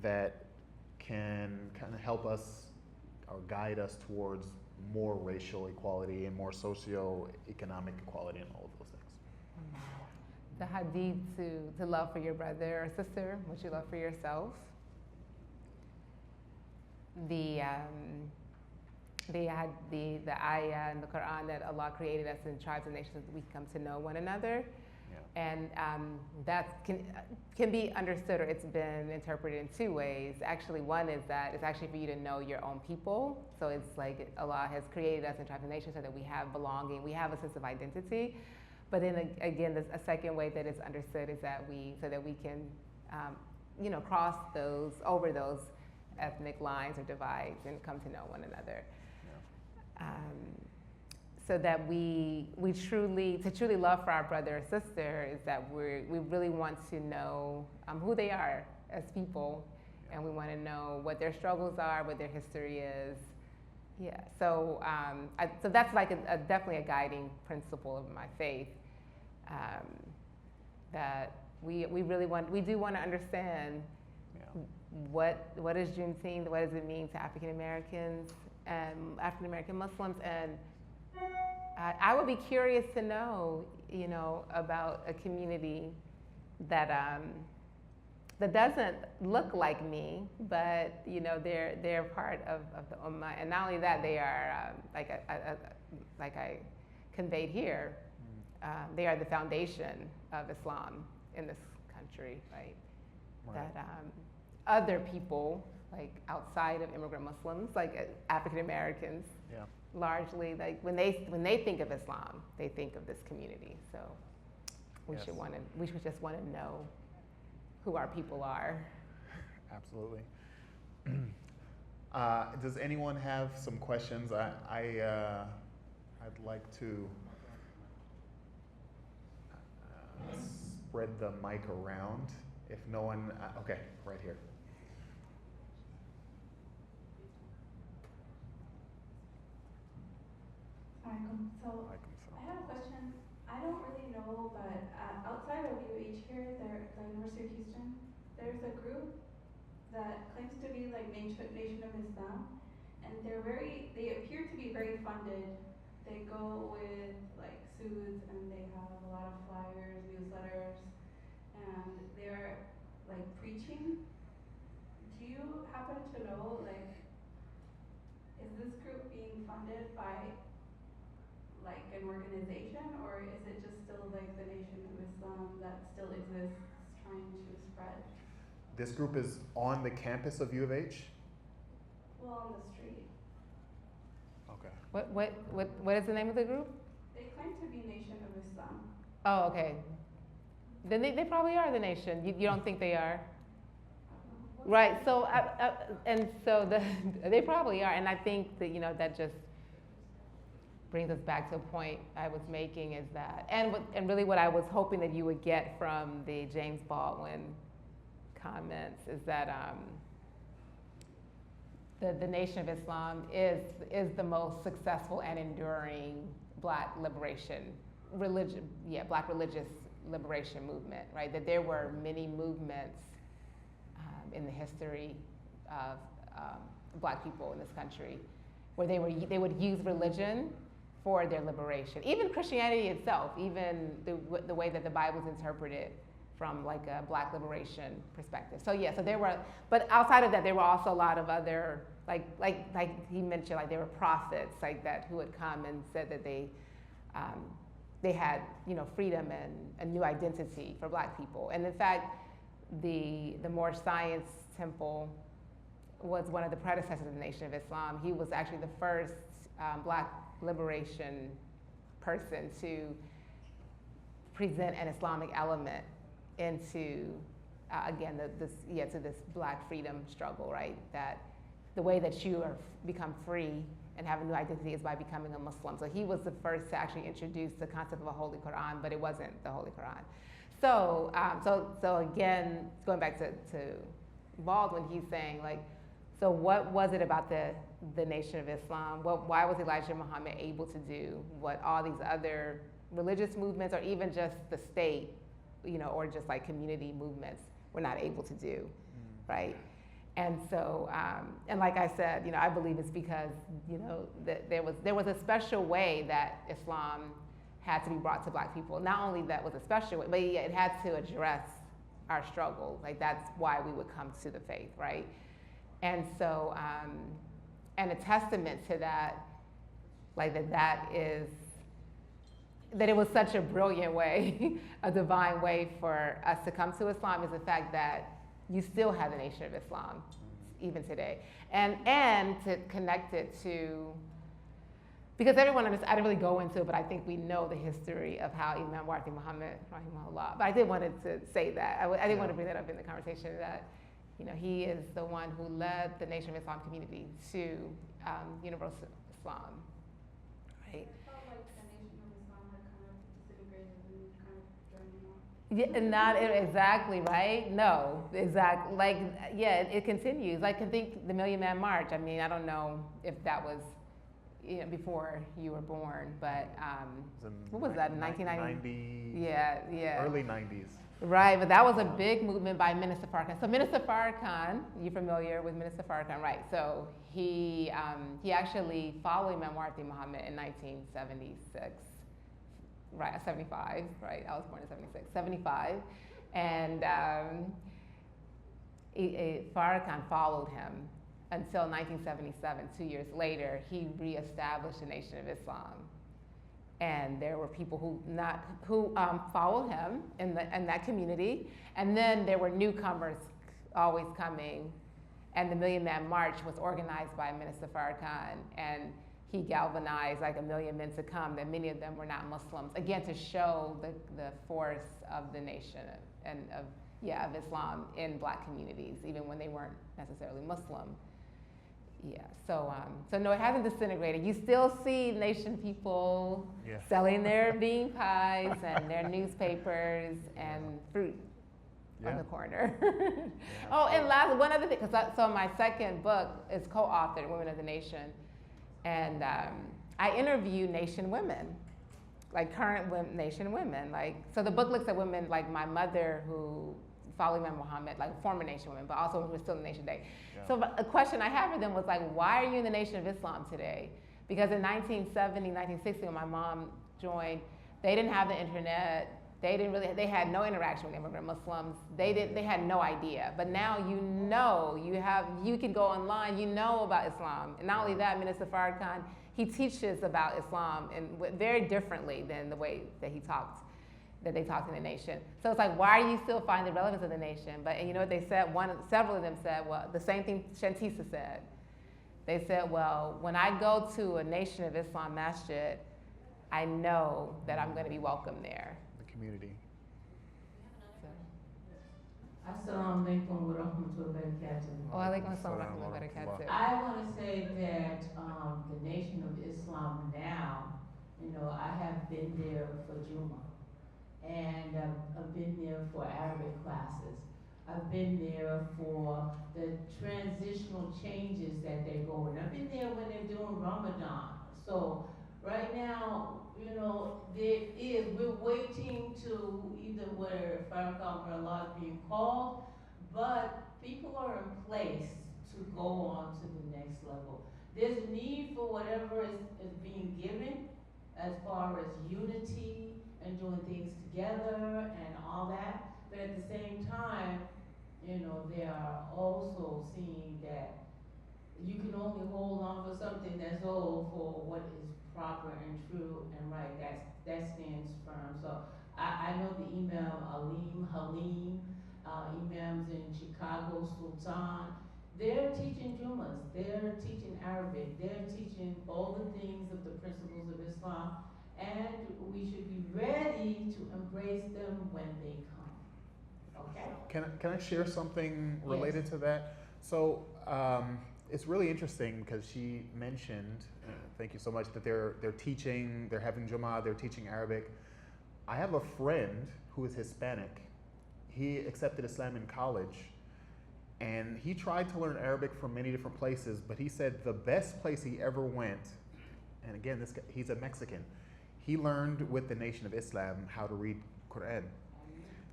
that can kind of help us or guide us towards more racial equality and more socio-economic equality and all of those things? The hadith to love for your brother or sister what you love for yourself. The ayah in the Quran that Allah created us in tribes and nations so that we come to know one another. And that can be understood, or it's been interpreted in two ways. Actually, one is that it's actually for you to know your own people. So it's like Allah has created us in tribes and nations so that we have belonging, we have a sense of identity. But then again, a second way that it's understood is that so that we can, cross over those ethnic lines or divides and come to know one another. Yeah. So that we truly love for our brother or sister is that we really want to know who they are as people, and we want to know what their struggles are, what their history is. Yeah. So so that's like definitely a guiding principle of my faith. That we do want to understand what is Juneteenth, what does it mean to African Americans and African American Muslims, and I would be curious to know, about a community that that doesn't look like me, but they're part of the Ummah, and not only that, they are like I conveyed here, they are the foundation of Islam in this country, right? That other people, like outside of immigrant Muslims, like African Americans. Yeah. Largely, like when they think of Islam, they think of this community. So we should just want to know who our people are. Absolutely. Does anyone have some questions? I'd like to spread the mic around. If no one, okay, right here. So I have a question. I don't really know, but outside of UH here, the University of Houston, there's a group that claims to be like Nation of Islam, and they appear to be very funded. They go with like suits, and they have a lot of flyers, newsletters, and they're like preaching. Do you happen to know, like, is this group being funded by like an organization, or is it just still like the Nation of Islam that still exists trying to spread? This group is on the campus of U of H? Well, on the street. Okay. What is the name of the group? They claim to be Nation of Islam. Oh, okay. Then they probably are the nation. You don't think they are? Right. So and so they probably are, and I think that that just brings us back to a point I was making is that, and really what I was hoping that you would get from the James Baldwin comments is that the Nation of Islam is the most successful and enduring Black religious liberation movement, right? That there were many movements in the history of Black people in this country where they would use religion for their liberation. Even Christianity itself, even the way that the Bible is interpreted from like a Black liberation perspective. So yeah, so there were, but outside of that, there were also a lot of other, like he mentioned, like there were prophets like that who had come and said that they had, you know, freedom and a new identity for Black people. And in fact, the Moorish Science Temple was one of the predecessors of the Nation of Islam. He was actually the first Black liberation person to present an Islamic element into, again, to this Black freedom struggle, right? That the way that you become free and have a new identity is by becoming a Muslim. So he was the first to actually introduce the concept of a Holy Quran, but it wasn't the Holy Quran. So, so again, going back to Baldwin, he's saying like, so what was it about the Nation of Islam? Why was Elijah Muhammad able to do what all these other religious movements or even just the state, you know, or just like community movements were not able to do, right? And so, and like I said, you know, I believe it's because, you know, that there was a special way that Islam had to be brought to Black people. Not only that was a special way, but it had to address our struggle. Like that's why we would come to the faith, right? And so, and a testament to that, like that it was such a brilliant way, a divine way for us to come to Islam is the fact that you still have the Nation of Islam even today. And to connect it to, because everyone understands, I didn't really go into it, but I think we know the history of how Imam Warthi Muhammad, rahimahullah, but I did wanted to say that. I didn't want to bring that up in the conversation that, you know, he is the one who led the Nation of Islam community to universal Islam, right? I felt like the Nation of Islam had kind of disintegrated and you kind of joining on. Yeah, not exactly, right? No, exactly. Like, yeah, it continues. Like, I think the Million Man March, I mean, I don't know if that was, you know, before you were born, but what was that, 1990? Yeah. Early 90s. Right, but that was a big movement by Minister Farrakhan. So Minister Farrakhan, you're familiar with Minister Farrakhan, right? So he actually followed Imam Warthi Muhammad in 1976. Right, 75, right? I was born in 76, 75. And Farrakhan followed him until 1977, 2 years later, he reestablished the Nation of Islam. And there were people who followed him in that community. And then there were newcomers always coming. And the Million Man March was organized by Minister Farrakhan. And he galvanized like 1 million men to come, that many of them were not Muslims. Again, to show the force of the nation and of Islam in Black communities, even when they weren't necessarily Muslim. Yeah, so no, it hasn't disintegrated. You still see Nation people selling their bean pies and their newspapers and fruit on the corner. Oh, and last, one other thing, so my second book is co-authored, Women of the Nation. And I interview Nation women, like current Nation women. Like, so the book looks at women like my mother who followed Imam Muhammad, like former Nation women, but also when we're still in the Nation today. Yeah. So a question I had for them was like, why are you in the Nation of Islam today? Because in 1970, 1960, when my mom joined, they didn't have the internet. They had no interaction with immigrant Muslims. They had no idea. But now you can go online, you know about Islam. And not only that, Minister Farrakhan, he teaches about Islam and very differently than the way that they talked in the Nation. So it's like, why are you still finding the relevance of the Nation? But, and you know what they said? Several of them said, well, the same thing Shantisa said. They said, well, when I go to a Nation of Islam masjid, I know that I'm going to be welcome there. Community. Assalamu alaikum wa rahmatullahi wa barakatuh. Wa alaikum assalam wa rahmatullahi wa barakatuh. I want to say that the Nation of Islam now You know, I have been there for Juma, and I've been there for Arabic classes. I've been there for the transitional changes that they're going. I've been there when they're doing Ramadan. So right now, you know, we're waiting to either where Farrakhan or Allah is being called, but people are in place to go on to the next level. There's a need for whatever is being given as far as unity and doing things together and all that, but at the same time, you know, they are also seeing that you can only hold on for something that's old for what is proper and true and right. That stands firm. So I know the Imam Halim, Imams in Chicago, Sultan, they're teaching Jumas, they're teaching Arabic, they're teaching all the things of the principles of Islam, and we should be ready to embrace them when they come. Okay? Can I share something related Yes. to that? So it's really interesting because she mentioned, thank you so much, that they're teaching, they're having Jummah, they're teaching Arabic. I have a friend who is Hispanic. He accepted Islam in college, and he tried to learn Arabic from many different places, but he said the best place he ever went, and again, this guy, he's a Mexican, he learned with the Nation of Islam how to read Quran.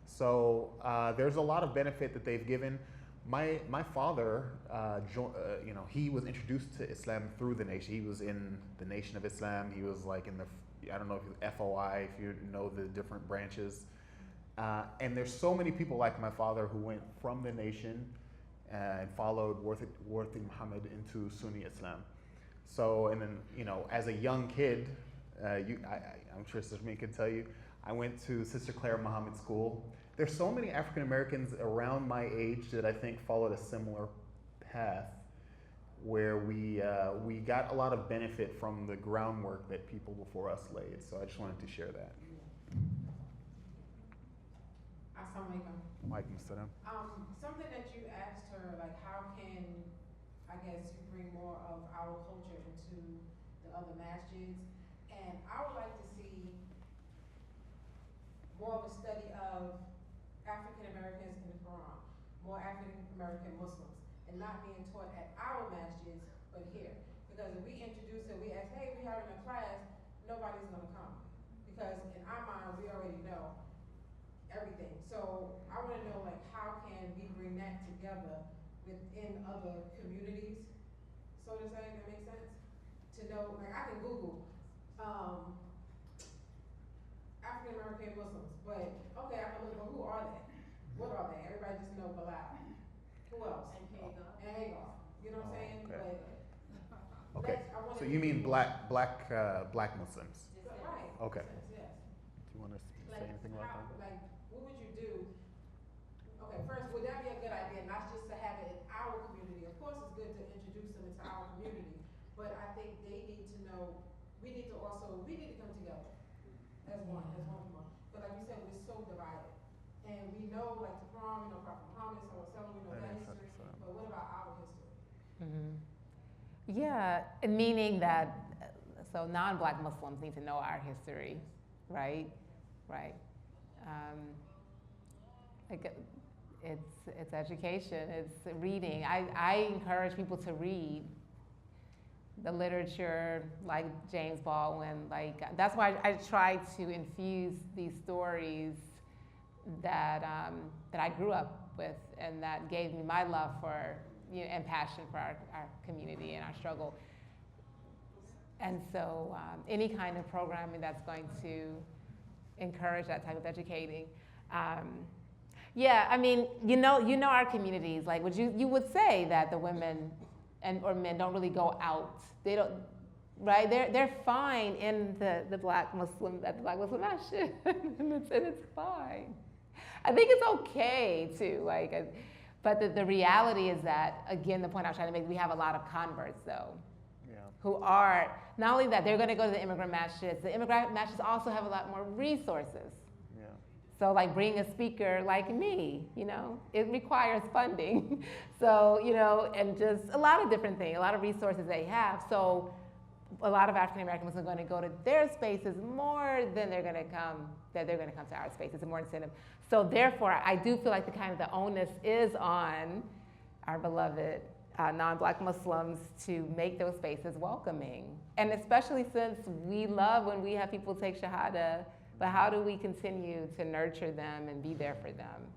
So there's a lot of benefit that they've given. My father, you know, he was introduced to Islam through the Nation. He was in the Nation of Islam. He was like in the, I don't know if it was FOI, if you know the different branches. And there's so many people like my father who went from the Nation and followed Worthy Muhammad into Sunni Islam. So, and then, you know, as a young kid, I'm sure Sister Min can tell you, I went to Sister Claire Muhammad School. There's so many African Americans around my age that I think followed a similar path, where we got a lot of benefit from the groundwork that people before us laid. So I just wanted to share that. Assalamu alaikum. Walaikum salam. Something that you asked her, like, how can, I guess, you bring more of our culture into the other masjids? And I would like to see more of a study of African Americans in the Quran, more African American Muslims, and not being taught at our masjids, but here. Because if we introduce it, we ask, hey, we having a class, nobody's gonna come. Because in our mind, we already know everything. So I wanna know, like, how can we bring that together within other communities, so to say, that makes sense? To know, like, I can Google, African American Muslims, but okay, I can look, but who are they? What are they? Everybody just know Bilal. Who else? And Hagar. And Hagar. You know what I'm saying? Okay. But Okay. I wanna So you mean black Muslims? Right. Okay. Yes. Do you want to say Like, anything about how, that? like, what would you do? Okay, first, would that be a good idea, not just to have it in our community? Of course, it's good to introduce them into our community, but I think they need to know, we need to come together as one. But like you said, we're so divided. And we know, like the Quran, we know Prophet Muhammad, we know that history, but what about our history? Yeah, meaning that, so non-Black Muslims need to know our history, right? Right. Like it's education, it's reading. I encourage people to read the literature, like James Baldwin. Like that's why I try to infuse these stories that I grew up with, and that gave me my love for, you know, and passion for our community and our struggle. And so any kind of programming that's going to encourage that type of educating. Yeah, I mean, you know our communities. Like, you would say that the women or men don't really go out. They don't, right? They're fine in the Black Muslim masjid, and it's fine. I think it's okay to but the reality is that, again, the point I was trying to make, we have a lot of converts though, who are, not only that, they're gonna go to the immigrant masjids. The immigrant masjids also have a lot more resources. Yeah. So like bringing a speaker like me, you know, it requires funding. So, you know, and just a lot of different things, a lot of resources they have. So a lot of African Americans are going to go to their spaces more than they're going to come to our spaces, and more incentive. So therefore, I do feel like the onus is on our beloved non-Black Muslims to make those spaces welcoming. And especially since we love when we have people take Shahada, but how do we continue to nurture them and be there for them?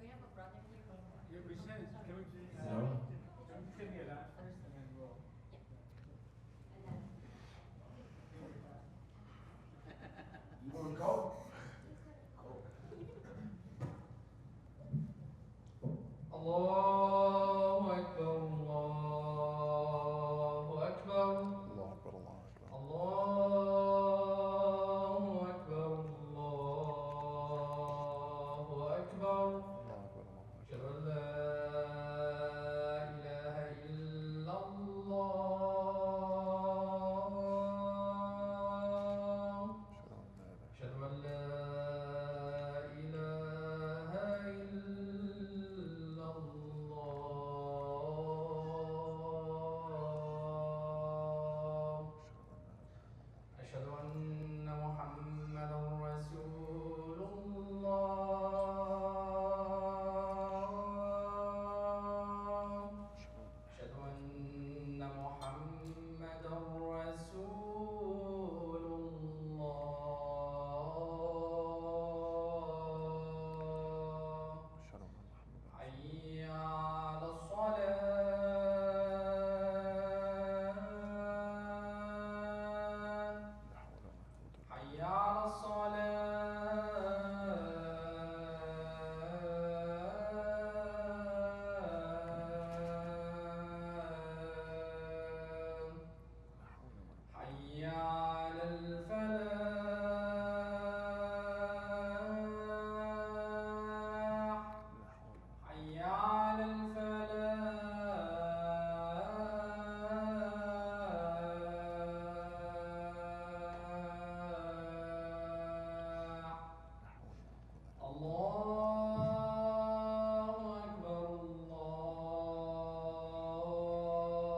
We have a brother here. Yeah, we said, can we, No. give me that first and then we'll. You want to go? Allahu Akbar, Allahu Akbar, Allah Akbar, Allah Akbar. Allahu Akbar, Allahu Akbar. Allah Akbar, Allah Akbar. أشهد أن لا إله إلا الله. أشهد أن لا إله إلا الله. أشهد أن محمدا رسول الله. أشهد أن محمدا رسول الله. أشهد أن محمدا حي على الصلاة. لا حول ولا قوة حي على الصلاة. حي على الفلاح. حي على الفلاح. الله أكبر، الله أكبر.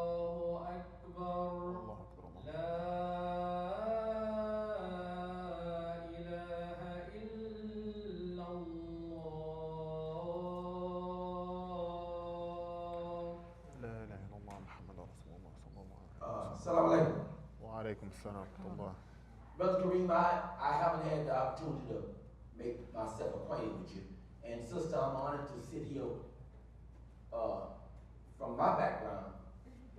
الله أكبر، الله لا إله إلا الله. لا إله إلا الله محمد رسول الله صلى الله عليه وسلم. Assalamu alaikum. وعليكم السلام ورحمة الله. Brother Kareem, I haven't had the opportunity to make myself acquainted with you. And sister, I'm honored to sit here from my background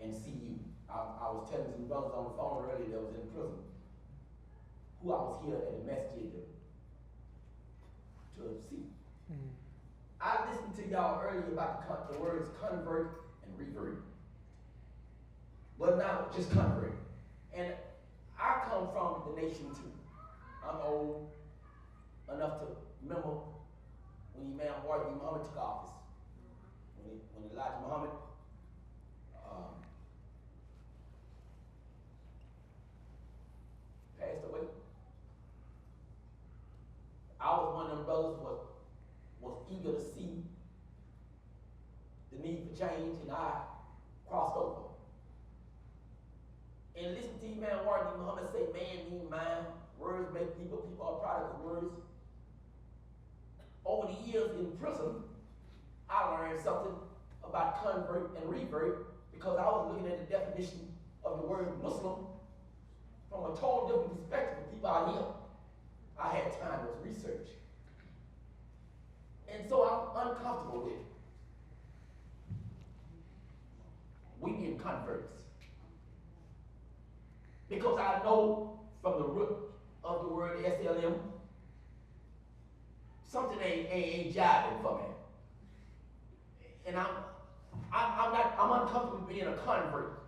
and see you. I was telling some brothers on the phone earlier that was in prison who I was here at the masjid to see. I listened to y'all earlier about the words convert and revert. But now, just convert. And I come from the nation too. I'm old enough to remember when Imam Wardi Muhammad took office. When Elijah Muhammad passed away. I was one of them brothers was eager to see the need for change, and I crossed over. And listen to Imam Wardi Muhammad say, man mean mind, words make people, people are product of words. Over the years in prison, I learned something about convert and revert because I was looking at the definition of the word Muslim from a total different perspective from people out here. I had time to research. And so I'm uncomfortable with it. We being converts. Because I know from the root of the word SLM, something ain't jiving for me. And I'm uncomfortable being a convert.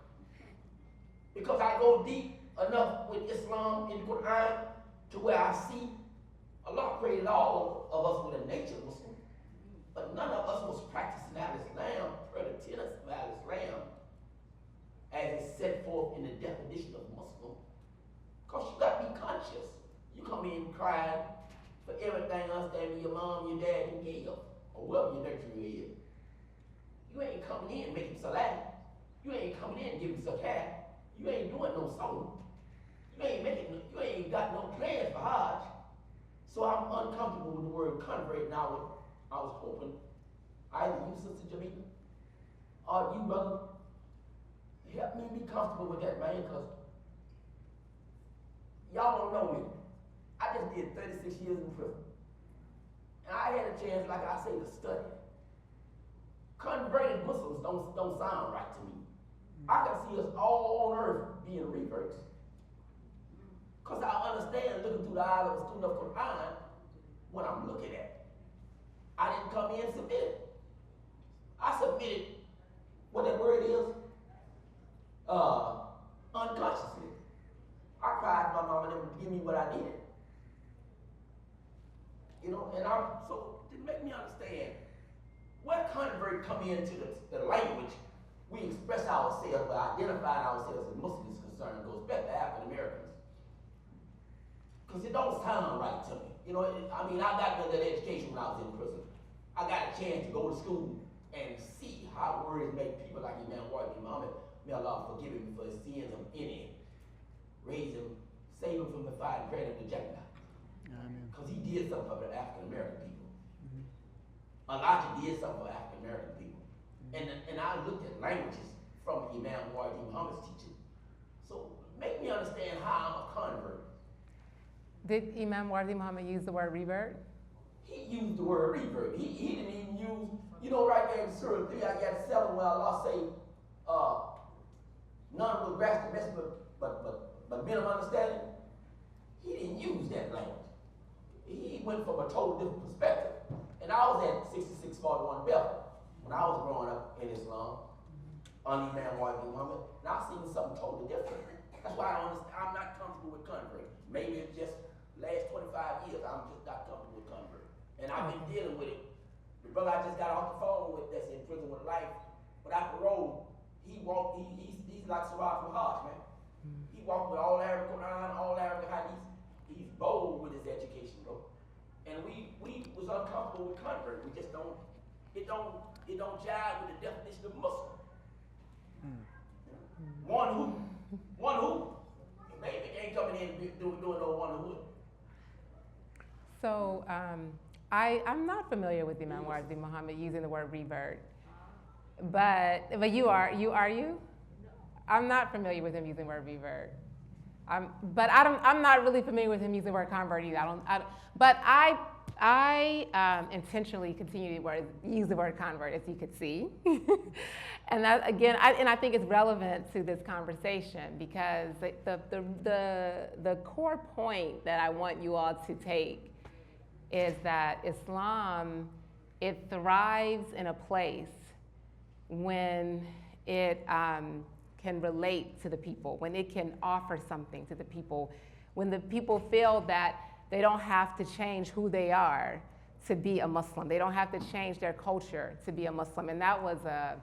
Because I go deep enough with Islam in the Quran to where I see Allah created all of us with a nature Muslim, but none of us was practicing Al-Islam per the tenets of Al-Islam as it's set forth in the definition of Muslim. Because you got to be conscious. You come in crying for everything else that your mom, your dad, and gave up, or whoever your nurture is. You ain't coming in making salat. You ain't coming in giving zakat. You ain't doing no soul. You ain't got no plans for Hajj. So I'm uncomfortable with the word convert now. I was hoping either you, Sister Jamillah, or you, brother, help me be comfortable with that, man, because y'all don't know me. I just did 36 years in prison. And I had a chance, like I say, to study. Converted Muslims don't sound right to me. I can see us all on earth being reverts. Because I understand looking through the eyes of a student of Quran what I'm looking at. I didn't come in and submit it. I submitted what that word is, unconsciously. I cried to my mama and them to give me what I needed. You know, and so to make me understand where convert come into the language we express ourselves, but identifying ourselves as Muslims is concerned goes back to African Americans. Because it don't sound right to me. You know, I got that education when I was in prison. I got a chance to go to school and see how words make people like Imam Muhammad, may Allah forgive him for his sins of any, raise him, save him from the fire and grant him the Jamillah. Because he did something for the African American people. Elijah did something for African American people. And I looked at languages from Imam Muhammad's teaching. So make me understand how I'm a convert. Did Imam Wardi Muhammad use the word revert? He used the word revert. He didn't even use, you know, right there in Surah 3, I got 7 where Allah say, none will grasp the message but men of understanding. He didn't use that language. He went from a total different perspective. And I was at 6641 Bell when I was growing up in Islam under Imam Wardi Muhammad, and I seen something totally different. That's why I'm not comfortable with convert. Maybe it's just last 25 years, I'm just not comfortable with convert. And I've been dealing with it. The brother I just got off the phone with that's in prison with life, without parole, he's like Surah al-Hajj, man. He walked with all Arabic Quran, all Arabic Hadith. He's bold with his education, bro. And we was uncomfortable with convert. We just don't, it don't jive with the definition of Muslim. One who? Maybe ain't coming in doing no one who. So I'm not familiar with Imam Wardi Muhammad using the word revert, but you are you? I'm not familiar with him using the word revert. But I'm not really familiar with him using the word convert either. But I intentionally continue to use the word convert, as you could see. And that, again, I think it's relevant to this conversation because the core point that I want you all to take is that Islam, it thrives in a place when it can relate to the people, when it can offer something to the people, when the people feel that they don't have to change who they are to be a Muslim. They don't have to change their culture to be a Muslim. And that was a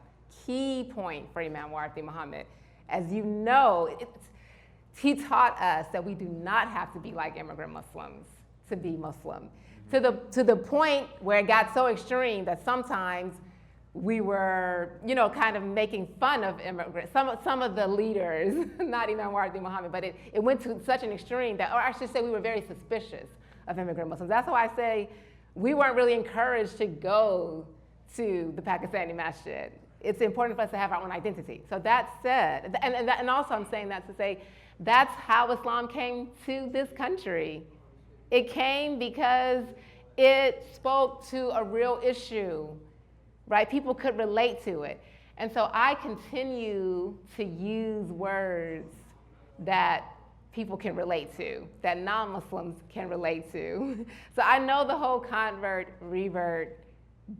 key point for Imam Wardi Muhammad. As you know, he taught us that we do not have to be like immigrant Muslims to be Muslim. To the point where it got so extreme that sometimes we were, kind of making fun of immigrants, some of the leaders, not Imam Wardi Muhammad, but it went to such an extreme that, or I should say we were very suspicious of immigrant Muslims. That's why I say we weren't really encouraged to go to the Pakistani masjid. It's important for us to have our own identity. So that said, and also I'm saying that to say, that's how Islam came to this country. It came because it spoke to a real issue, right? People could relate to it. And so I continue to use words that people can relate to, that non-Muslims can relate to. So I know the whole convert, revert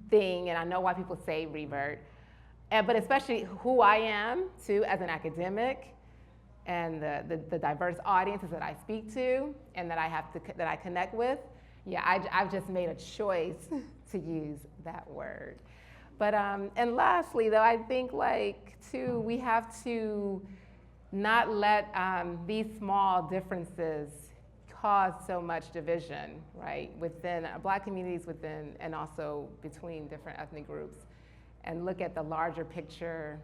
thing, and I know why people say revert, but especially who I am, too, as an academic, and the diverse audiences that I speak to and that I connect with. Yeah, I've just made a choice to use that word. But, and lastly, though, I think, too, we have to not let these small differences cause so much division, right, within Black communities, and also between different ethnic groups, and look at the larger picture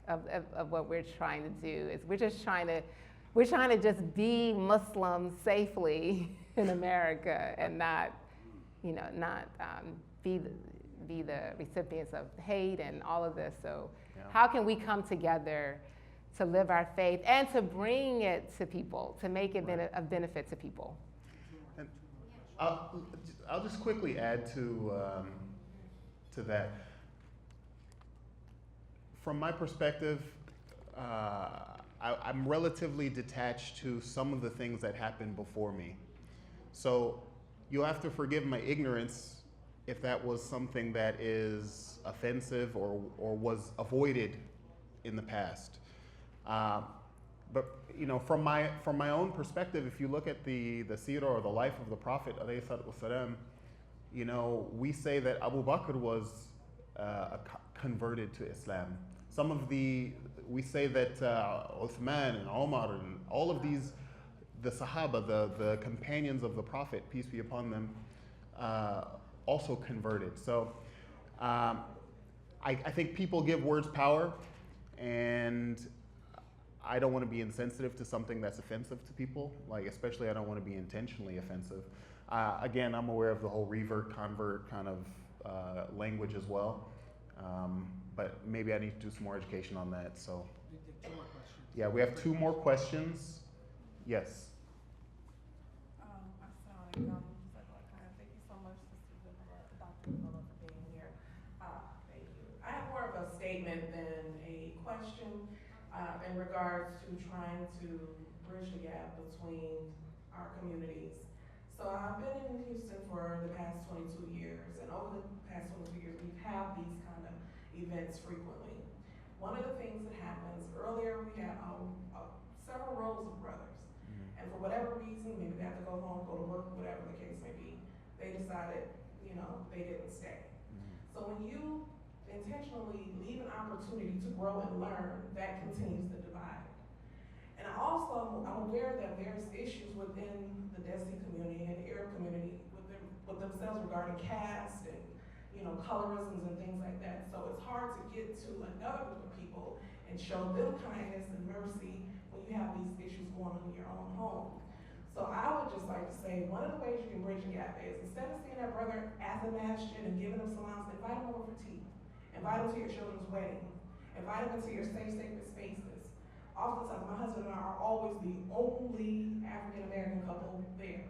of what we're trying to do. We're just trying to We're trying to just be Muslims safely in America and not, not be the recipients of hate and all of this. So how can we come together to live our faith and to bring it to people, to make it a benefit to people? And I'll just quickly add to that. From my perspective, I'm relatively detached to some of the things that happened before me. So you'll have to forgive my ignorance if that was something that is offensive or was avoided in the past. But from my own perspective, if you look at the seerah or the life of the Prophet alayhi salatu wasalam, we say that Abu Bakr was converted to Islam. We say that Uthman and Omar and all of these, the Sahaba, the companions of the Prophet, peace be upon them, also converted. So I think people give words power, and I don't want to be insensitive to something that's offensive to people. Like, especially I don't want to be intentionally offensive. Again, I'm aware of the whole revert, convert kind of language as well. But maybe I need to do some more education on that. So, yeah, we have 2 more questions. Yes. Thank you so much, Sister Jamillah, Dr. Jamillah, for being here. Thank you. I have more of a statement than a question in regards to trying to bridge the gap between our communities. So I've been in Houston for the past 22 years, and over the past 22 years, we've had these kind of events frequently. One of the things that happens, earlier we had several rows of brothers. And for whatever reason, maybe they had to go home, go to work, whatever the case may be, they decided, they didn't stay. So when you intentionally leave an opportunity to grow and learn, that continues the divide. And I'm aware that there's issues within the Desi community and the Arab community with themselves regarding caste and colorisms and things like that. So it's hard to get to another group of people and show them kindness and mercy when you have these issues going on in your own home. So I would just like to say, one of the ways you can bridge the gap is, instead of seeing that brother at the masjid and giving them salams, invite him over for tea. Invite him to your children's wedding. Invite him into your safe, sacred spaces. Oftentimes, my husband and I are always the only African-American couple there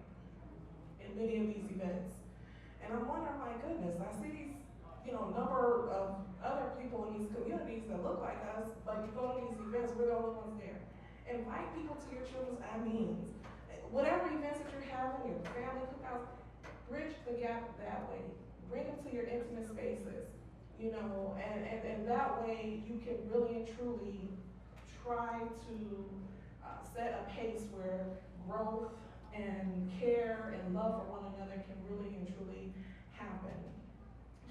in many of these events. And I'm wondering, my goodness, I see these, number of other people in these communities that look like us, but you go to these events, we're the only ones there. Invite people to your children's amines. Whatever events that you're having, your family cookouts, bridge the gap that way. Bring them to your intimate spaces, and that way you can really and truly try to set a pace where growth and care and love for one another can really and truly happen.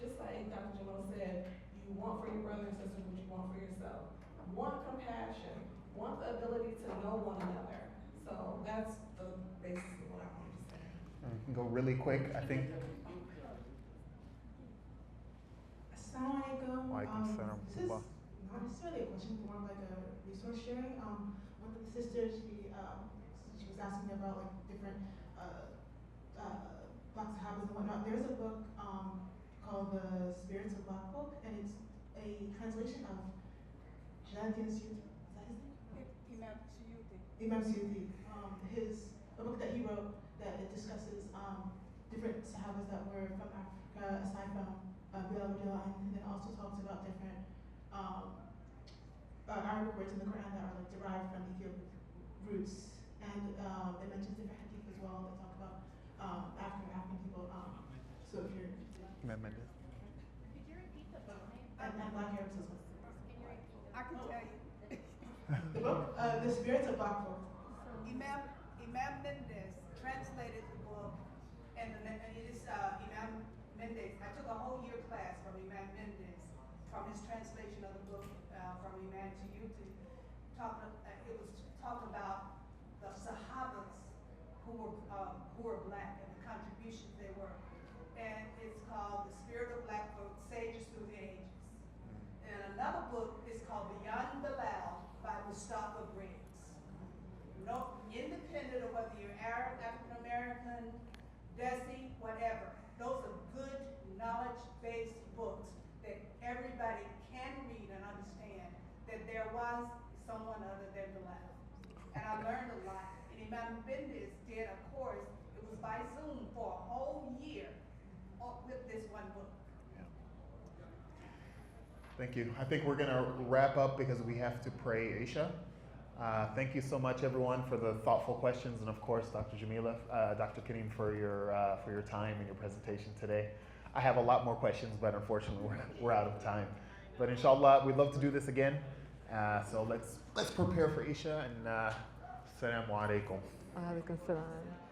Just like Dr. Jamillah said, you want for your brother and sister what you want for yourself. Want compassion, want the ability to know one another. So that's the basis of what I wanted to say. We can go really quick, I think. Assalamu alaikum. This is Wa not necessarily a question, more like a resource sharing. One of the sisters, she was asking about like different Black Sahabas and whatnot. There's a book called The Spirits of Black Folk, and it's a translation of Jalaluddin Suyuti. Is that his name? Imam Suyuti. A book that he wrote that it discusses different Sahabas that were from Africa, aside from Bilal and then also talks about different Arabic words in the Quran that are like derived from Ethiopic roots, and it mentions different hadith as well that talk about African people. So if you're Could you repeat the book name? and Black Arabs as well. Can you repeat the I can tell you. The book, The Spirits of Black Folk. Imam Mendez translated the book, and it is Imam Mendez. I took a whole year class from Imam Mendez, from his translation of the book from Imam to you to it was talking about the Sahabas who were black and the contributions they were. And it's called The Spirit of Black Folk, Sages Through the Ages. And another book is called Beyond Bilal by Mustafa Briggs. Imam Bendis did a course, it was by Zoom for a whole year with this one book. Thank you. I think we're going to wrap up because we have to pray Isha. Thank you so much, everyone, for the thoughtful questions, and of course, Dr. Jamillah, Dr. Karim, for your time and your presentation today. I have a lot more questions, but unfortunately, we're out of time. But inshallah, we'd love to do this again. So let's prepare for Isha, and assalamu alaikum. Alaikum salam.